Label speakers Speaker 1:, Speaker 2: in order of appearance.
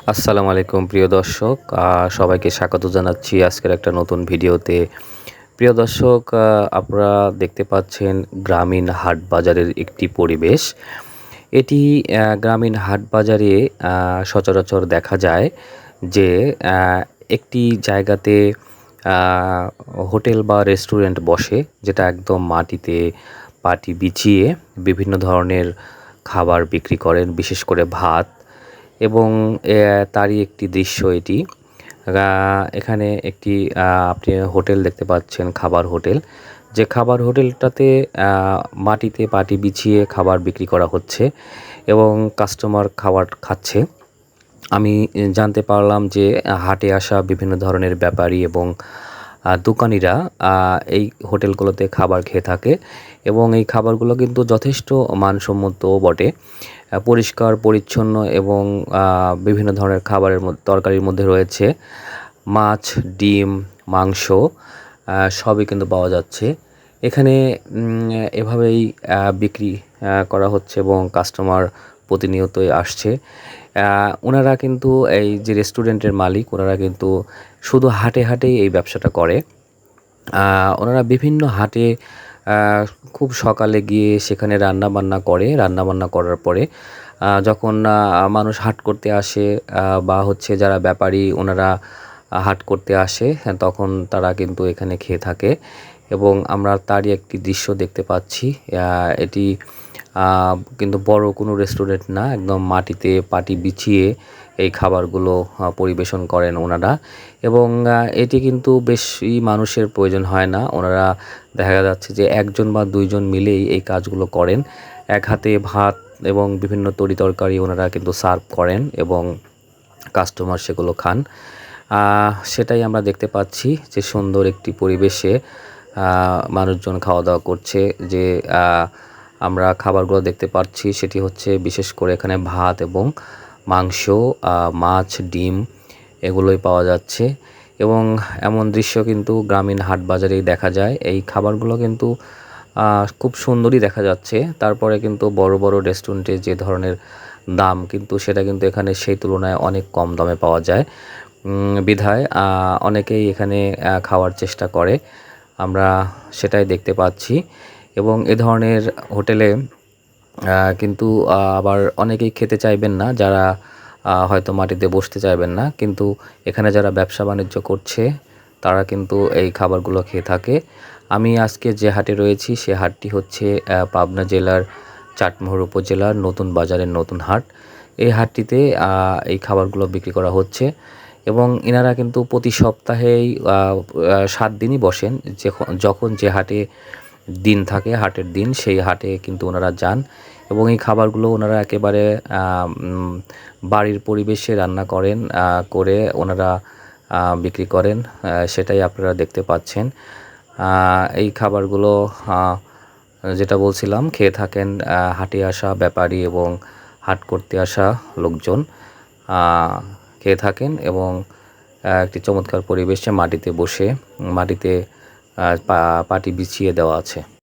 Speaker 1: আসসালামু আলাইকুম প্রিয় দর্শক, সবাইকে স্বাগত জানাচ্ছি আজকের একটা নতুন ভিডিওতে। প্রিয় দর্শক, আপনারা দেখতে পাচ্ছেন গ্রামীণ হাট বাজারের একটি পরিবেশ। এটি গ্রামীণ হাট বাজারে সচরাচর দেখা যায় যে আ একটি জায়গাতে আ হোটেল বা রেস্টুরেন্ট বসে, যেটা একদম মাটিতে পাটি বিছিয়ে বিভিন্ন ধরনের খাবার বিক্রি করেন, বিশেষ করে ভাত। এবং তারই একটি দৃশ্য এটি। আ এখানে একটি আপনি হোটেল দেখতে পাচ্ছেন, খাবার হোটেল। যে খাবার হোটেলটাতে আ মাটিতে পাটি বিছিয়ে খাবার বিক্রি করা হচ্ছে এবং কাস্টমার খাবার খাচ্ছে। আমি জানতে পারলাম যে হাটে আসা বিভিন্ন ধরনের ব্যাপারী এবং দোকানিরা আ এই হোটেলগুলোতে খাবার খেয়ে থাকে এবং এই খাবারগুলো কিন্তু যথেষ্ট মানসম্মতও বটে। পরিষ্কার পরিচ্ছন্ন এবং বিভিন্ন ধরনের খাবারের তরকারির মধ্যে রয়েছে মাছ, ডিম, মাংস, সবই কিন্তু পাওয়া যাচ্ছে। এখানে এভাবেই বিক্রি করা হচ্ছে এবং কাস্টমার প্রতিনিয়তই আসছে। ওনারা কিন্তু এই যে রেস্টুরেন্টের মালিক, ওনারা কিন্তু শুধু হাটে হাটেই এই ব্যবসাটা করে। ওনারা বিভিন্ন হাটে আ খুব সকালে গিয়ে সেখানে রান্নাবান্না করে। রান্নাবান্না করার পরে যখন মানুষ হাট করতে আসে, বা হচ্ছে যারা ব্যাপারী ওনারা হাট করতে আসে, হ্যাঁ, তখন তারা কিন্তু এখানে খেয়ে থাকে এবং আমরা তারই একটি দৃশ্য দেখতে পাচ্ছি। এটি আ কিন্তু বড় কোনো রেস্টুরেন্ট না, একদম মাটিতে পাটি বিছিয়ে এই খাবারগুলো পরিবেশন করেন ওনারা। এবং এটি কিন্তু বেশি মানুষের প্রয়োজন হয় না। ওনারা দেখা যাচ্ছে যে ১ জন বা ২ জন মিলেই এই কাজগুলো করেন। এক হাতে ভাত এবং বিভিন্ন তরিতরকারি ওনারা কিন্তু সার্ভ করেন এবং কাস্টমার সেগুলো খান। সেটাই আমরা দেখতে পাচ্ছি যে সুন্দর একটি পরিবেশে মানুষজন খাওয়া-দাওয়া করছে। যে আমরা খাবারগুলো দেখতে পাচ্ছি সেটি হচ্ছে বিশেষ করে এখানে ভাত এবং মাংস, মাছ, ডিম এগুলোই পাওয়া যাচ্ছে এবং এমন দৃশ্য কিন্তু গ্রামীণ হাট বাজারেই দেখা যায়। এই খাবারগুলো কিন্তু খুব সুন্দরই দেখা যাচ্ছে। তারপরে কিন্তু বড় বড় রেস্টুরেন্টে যে ধরনের দাম, কিন্তু সেটা কিন্তু এখানে সেই তুলনায় অনেক কম দামে পাওয়া যায়। বিধায় অনেকেই এখানে খাওয়ার চেষ্টা করে। আমরা সেটাই দেখতে পাচ্ছি এবং এ ধরনের হোটেলে কিন্তু আবার অনেকেই খেতে চাইবেন না, যারা হয়তো মাটিতে বসতে চাইবেন না। কিন্তু এখানে যারা ব্যবসা-বাণিজ্য করছে তারা কিন্তু এই খাবারগুলো খেয়ে থাকে। আমি আজকে যে হাটে রয়েছি সে হাটটি হচ্ছে পাবনা জেলার চাটমোহর উপজেলার নতুন বাজারের নতুন হাট। এই হাটটিতে এই খাবারগুলো বিক্রি করা হচ্ছে এবং এনারা কিন্তু প্রতি সপ্তাহেই ৭ দিনই বসেন। যখন যে হাটে দিন থাকে, হাটের দিন, সেই হাটে কিন্তু ওনারা যান এবং এই খাবারগুলো ওনারা একেবারে বাড়ির পরিবেশে রান্না করেন, করে ওনারা বিক্রি করেন। সেটাই আপনারা দেখতে পাচ্ছেন। এই খাবারগুলো যেটা বলছিলাম, খেয়ে থাকেন হাটে আসা ব্যাপারী এবং হাট করতে আসা লোকজন খেয়ে থাকেন এবং একটি চমৎকার পরিবেশে মাটিতে বসে, মাটিতে পাটি বিছিয়ে দেওয়া আছে।